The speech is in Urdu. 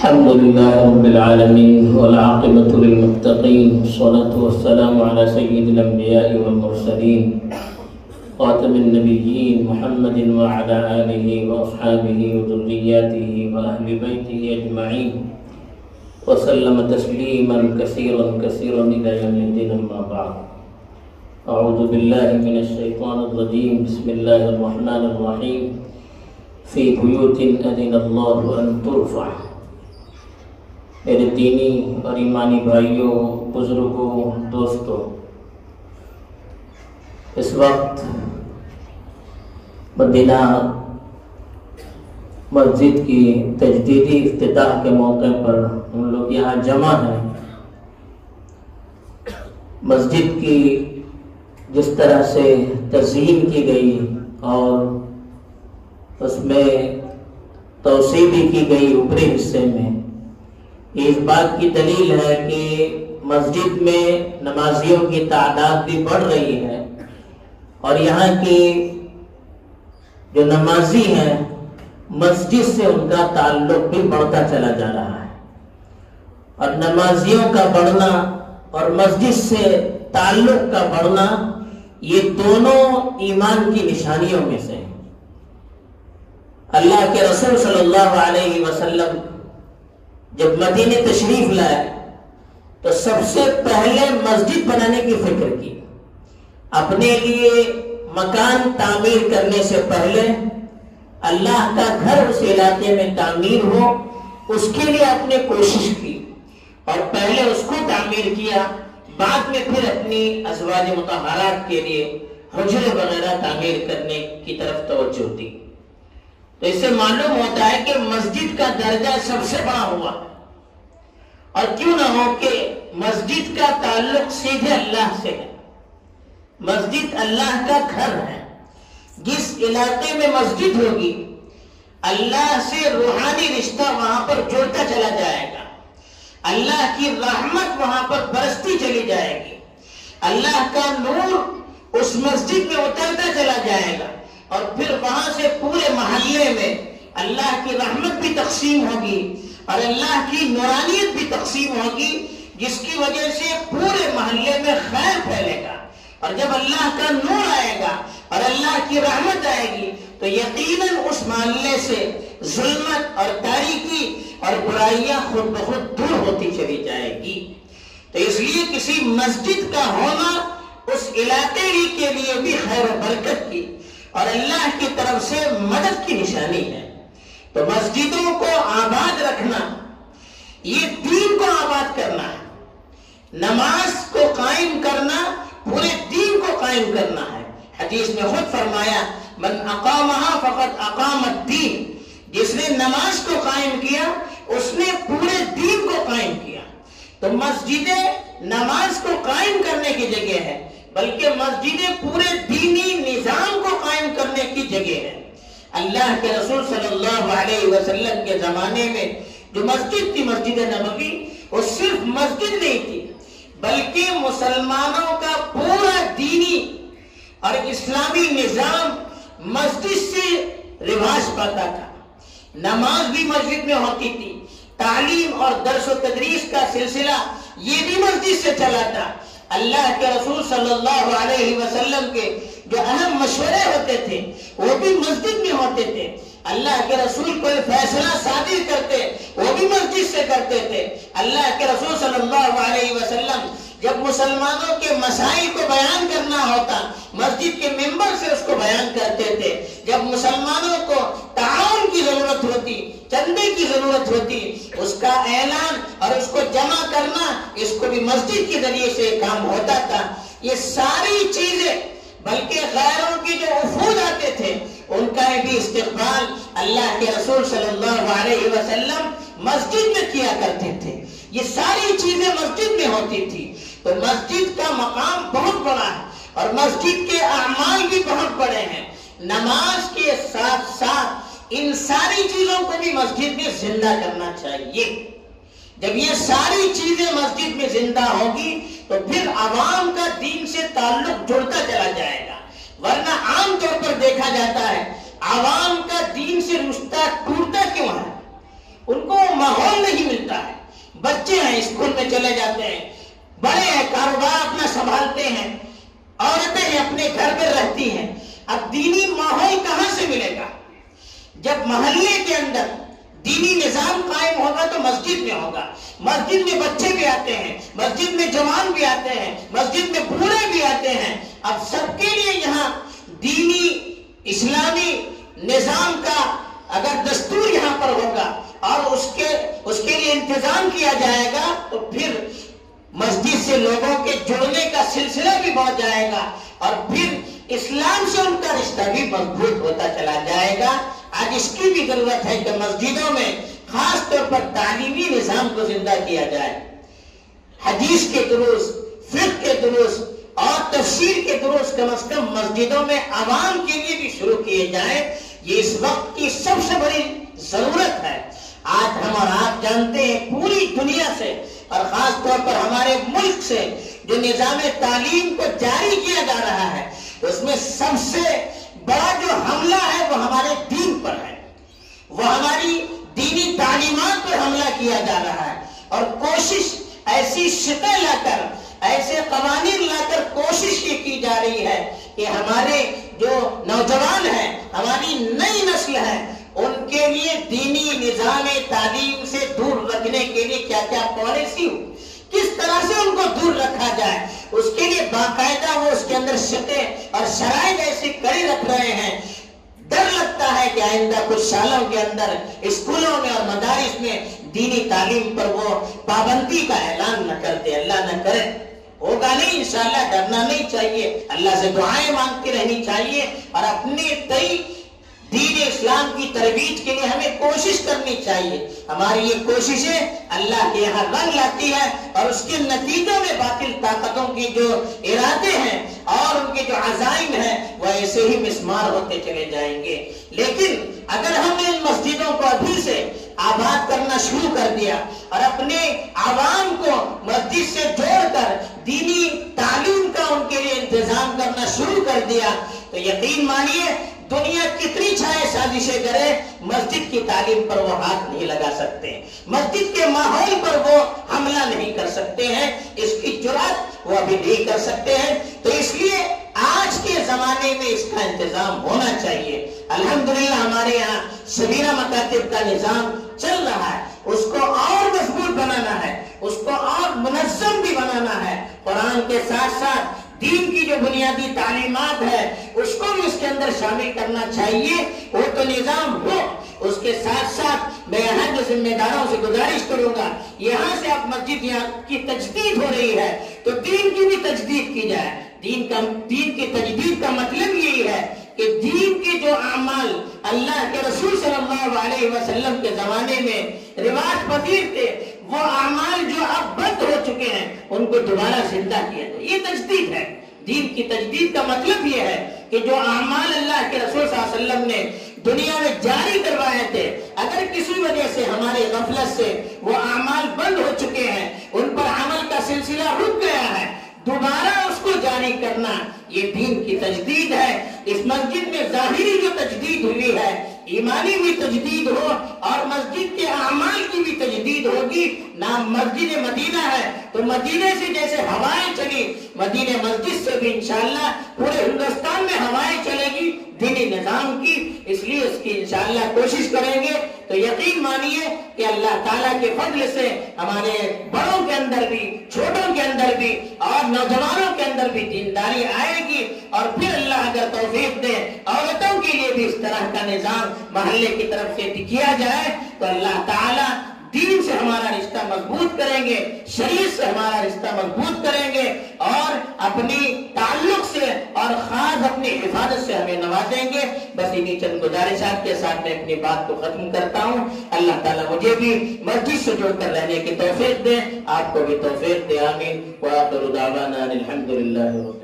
الحمد لله رب العالمين والعاقبة للمتقين والصلاة والسلام على سيد الأنبياء والمرسلين خاتم النبيين محمد وعلى آله وأصحابه وذرياته وأهل بيته أجمعين وسلم تسليما كثيرا كثيرا إلى يوم الدين. أما بعد، أعوذ بالله من الشيطان الرجيم. بسم الله الرحمن الرحيم. في بيوت أذن الله أن ترفع. میرے دینی اور ایمانی بھائیوں، بزرگوں، دوستوں، اس وقت مدینہ مسجد کی تجدیدی افتتاح کے موقع پر ہم لوگ یہاں جمع ہیں. مسجد کی جس طرح سے تزئین کی گئی اور اس میں توسیع بھی کی گئی اوپری حصے میں، یہ اس بات کی دلیل ہے کہ مسجد میں نمازیوں کی تعداد بھی بڑھ رہی ہے اور یہاں کی جو نمازی ہیں مسجد سے ان کا تعلق بھی بڑھتا چلا جا رہا ہے. اور نمازیوں کا بڑھنا اور مسجد سے تعلق کا بڑھنا، یہ دونوں ایمان کی نشانیوں میں سے ہیں. اللہ کے رسول صلی اللہ علیہ وسلم جب مدینے تشریف لائے تو سب سے پہلے مسجد بنانے کی فکر کی. اپنے لیے مکان تعمیر کرنے سے پہلے اللہ کا گھر اس علاقے میں تعمیر ہو، اس کے لیے آپ نے کوشش کی اور پہلے اس کو تعمیر کیا، بعد میں پھر اپنی ازواج مطہرات کے لیے حجرے وغیرہ تعمیر کرنے کی طرف توجہ دی. تو اس سے معلوم ہوتا ہے کہ مسجد کا درجہ سب سے بڑا ہوا. اور کیوں نہ ہو کہ مسجد کا تعلق سیدھے اللہ سے ہے. مسجد اللہ کا گھر ہے. جس علاقے میں مسجد ہوگی اللہ سے روحانی رشتہ وہاں پر جڑتا چلا جائے گا. اللہ کی رحمت وہاں پر برستی چلی جائے گی. اللہ کا نور اس مسجد میں اترتا چلا جائے گا اور پھر وہاں سے پورے محلے میں اللہ کی رحمت بھی تقسیم ہوگی اور اللہ کی نورانیت بھی تقسیم ہوگی، جس کی وجہ سے پورے محلے میں خیر پھیلے گا. اور جب اللہ کا نور آئے گا اور اللہ کی رحمت آئے گی تو یقیناً اس محلے سے ظلمت اور تاریکی اور برائیاں خود بخود دور ہوتی چلی جائے گی. تو اس لیے کسی مسجد کا ہونا اس علاقے کے لیے بھی خیر و برکت کی اور اللہ کی طرف سے مدد کی نشانی ہے. تو مسجدوں کو آباد رکھنا، یہ دین کو آباد کرنا ہے. نماز کو قائم کرنا پورے دین کو قائم کرنا ہے. حدیث میں خود فرمایا من اقامہا فقد اقام الدین. جس نے نماز کو قائم کیا اس نے پورے دین کو قائم کیا. تو مسجدیں نماز کو قائم کرنے کی جگہ ہے، بلکہ مسجدیں پورے دینی نظام کو قائم کرنے کی جگہ ہے. اللہ کے رسول صلی اللہ علیہ وسلم کے زمانے میں جو مسجد تھی مسجد نبوی، وہ صرف مسجد نہیں تھی بلکہ مسلمانوں کا پورا دینی اور اسلامی نظام مسجد سے رواج پاتا تھا. نماز بھی مسجد میں ہوتی تھی، تعلیم اور درس و تدریس کا سلسلہ یہ بھی مسجد سے چلا تھا. اللہ کے رسول صلی اللہ علیہ وسلم کے جو اہم مشورے ہوتے تھے وہ بھی مسجد میں ہوتے تھے. اللہ کے رسول کوئی فیصلہ صادر کرتے وہ بھی مسجد سے کرتے تھے. اللہ کے رسول صلی اللہ علیہ وسلم جب مسلمانوں کے مسائل کو بیان کرنا ہوتا مسجد کے ممبر سے اس کو بیان کرتے تھے. جب مسلمانوں کو تعاون کی ضرورت ہوتی، چندے کی ضرورت ہوتی، اس کا اعلان اور اس کو جمع کرنا، اس کو بھی مسجد کے ذریعے سے کام ہوتا تھا. یہ ساری چیزیں بلکہ غیروں کی جو وفود آتے تھے ان کا بھی استقبال اللہ کے رسول صلی اللہ علیہ وسلم مسجد میں کیا کرتے تھے. یہ ساری چیزیں مسجد میں ہوتی تھی. تو مسجد کا مقام بہت بڑا ہے اور مسجد کے اعمال بھی بہت بڑے ہیں. نماز کے ساتھ ساتھ ان ساری چیزوں کو بھی مسجد میں زندہ کرنا چاہیے. جب یہ ساری چیزیں مسجد میں زندہ ہوگی تو پھر عوام کا دین سے تعلق جڑتا چلا جائے گا. ورنہ عام طور پر دیکھا جاتا ہے عوام کا دین سے رشتہ ٹوٹتا کیوں ہے؟ ان کو ماحول نہیں میں چلے جاتے ہیں، بڑے ہیں، کاروبار اپنا سنبھالتے ہیں، عورتیں ہیں اپنے گھر میں رہتی ہیں. اب دینی ماحول کہاں سے ملے گا؟ جب محلے کے اندر دینی نظام قائم ہوگا تو مسجد میں ہوگا. مسجد میں بچے بھی آتے ہیں، مسجد میں جوان بھی آتے ہیں، مسجد میں بوڑھے بھی آتے ہیں. اب سب کے لیے یہاں دینی اسلامی نظام کا اگر دستور یہاں پر ہوگا اور اس کے لیے انتظام کیا جائے گا تو پھر مسجد سے لوگوں کے جڑنے کا سلسلہ بھی بڑھ جائے گا اور پھر اسلام سے ان کا رشتہ بھی مضبوط ہوتا چلا جائے گا. آج اس کی بھی ضرورت ہے کہ مسجدوں میں خاص طور پر تعلیمی نظام کو زندہ کیا جائے. حدیث کے دروس، فقہ کے دروس اور تفسیر کے دروس کم از کم مسجدوں میں عوام کے لیے بھی شروع کیے جائیں. یہ اس وقت کی سب سے بڑی ضرورت ہے. آج ہم اور آپ جانتے ہیں پوری دنیا سے اور خاص طور پر ہمارے ملک سے جو نظام تعلیم کو جاری کیا جا رہا ہے اس میں سب سے بڑا جو حملہ ہے وہ ہمارے دین پر ہے، وہ ہماری دینی تعلیمات پر حملہ کیا جا رہا ہے. اور کوشش ایسی شکل لا کر، ایسے قوانین لا کر کوشش یہ کی جا رہی ہے کہ ہمارے جو نوجوان ہیں، ہماری نئی نسل ہے، ان کے لیے دینی نظام تعلیم سے دور رکھنے کے لیے کیا کیا پالیسی ہو، کس طرح سے ان کو دور رکھا جائے، اس کے لیے باقاعدہ وہ اس کے اندر شرطیں اور شرائط ایسی کڑی رکھ رہے ہیں. ڈر لگتا ہے کہ آئندہ کچھ سالوں کے اندر اسکولوں میں اور مدارس میں دینی تعلیم پر وہ پابندی کا اعلان نہ کر دے. اللہ نہ کرے، ہوگا نہیں انشاءاللہ. ڈرنا نہیں چاہیے، اللہ سے دعائیں مانگتی رہنی چاہیے اور اپنے تئی دین اسلام کی ترویج کے لیے ہمیں کوشش کرنی چاہیے. ہماری یہ کوششیں اللہ کے یہاں رنگ لاتی ہے اور اس کے نتیجوں میں باطل طاقتوں کی جو ارادے ہیں اور ان کے جو عزائم ہیں وہ ایسے ہی مسمار ہوتے چلے جائیں گے. لیکن اگر ہم نے ان مسجدوں کو ابھی سے آباد کرنا شروع کر دیا اور اپنے عوام کو مسجد سے جوڑ کر دینی تعلیم کا ان کے لیے انتظام کرنا شروع کر دیا تو یقین مانیے دنیا کتنی چاہے سازشیں کرے مسجد کی تعلیم پر وہ ہاتھ نہیں لگا سکتے، مسجد کے ماحول پر وہ حملہ نہیں کر سکتے ہیں. اس کی جرات وہ ابھی نہیں کر سکتے ہیں. تو اس لیے آج کے زمانے میں اس کا انتظام ہونا چاہیے. الحمدللہ ہمارے یہاں شبیرہ مکاتب کا نظام چل رہا ہے، اس کو اور مضبوط بنانا ہے، اس کو اور منظم بھی بنانا ہے. قرآن کے ساتھ ساتھ دین کی جو بنیادی تعلیمات ہے اس کو بھی اس کے اندر شامل کرنا چاہیے. وہ تو نظام ہو، اس کے ساتھ ساتھ میں یہاں کے ذمہ داروں سے گزارش کروں گا یہاں سے آپ مسجد کی تجدید ہو رہی ہے تو دین کی بھی تجدید کی جائے. دین کی تجدید کا مطلب یہی ہے کہ دین کے جو اعمال اللہ کے رسول صلی اللہ علیہ وسلم کے زمانے میں رواج پذیر تھے وہ اعمال جو اب بند ہو چکے ہیں ان کو دوبارہ زندہ کیا جائے. یہ تجدید ہے. دین کی تجدید کا مطلب یہ ہے کہ جو اعمال اللہ کے رسول صلی اللہ علیہ وسلم نے دنیا میں جاری کروائے تھے اگر کسی وجہ سے ہماری غفلت سے وہ اعمال بند ہو چکے ہیں، ان پر عمل کا سلسلہ رک گیا ہے، دوبارہ اس کو جاری کرنا یہ دین کی تجدید ہے. اس مسجد میں ظاہری جو تجدید ہوئی ہے ایمانی بھی تجدید ہو اور مسجد کے اعمال کی بھی تجدید ہوگی. نام مسجد مدینہ ہے تو مدینے سے جیسے ہوائیں چلی مدینہ مسجد سے بھی انشاءاللہ پورے ہندوستان میں ہوائیں چلے گی دینی نظام کی. اس لیے اس کی انشاءاللہ کوشش کریں گے تو یقین مانیے کہ اللہ تعالیٰ کے فضل سے ہمارے بڑوں کے اندر بھی، چھوٹوں کے اندر بھی اور نوجوانوں کے اندر بھی دینداری آئے گی. اور پھر اللہ اگر توفیق دے عورتوں کے لیے بھی اس طرح کا نظام محلے کی طرف سے کیا جائے تو اللہ تعالیٰ دین سے ہمارا رشتہ مضبوط کریں گے، شریعت سے ہمارا رشتہ مضبوط کریں گے اور اپنی تعلق سے اور خاص اپنی حفاظت سے ہمیں نوازیں گے. بس انہی چند گزارشات کے ساتھ میں اپنی بات کو ختم کرتا ہوں. اللہ تعالیٰ مجھے بھی مسجد سے جڑ کر رہنے کی توفیق دے، آپ کو بھی توفیق دے. آمین. وآخر دعوانا الحمدللہ.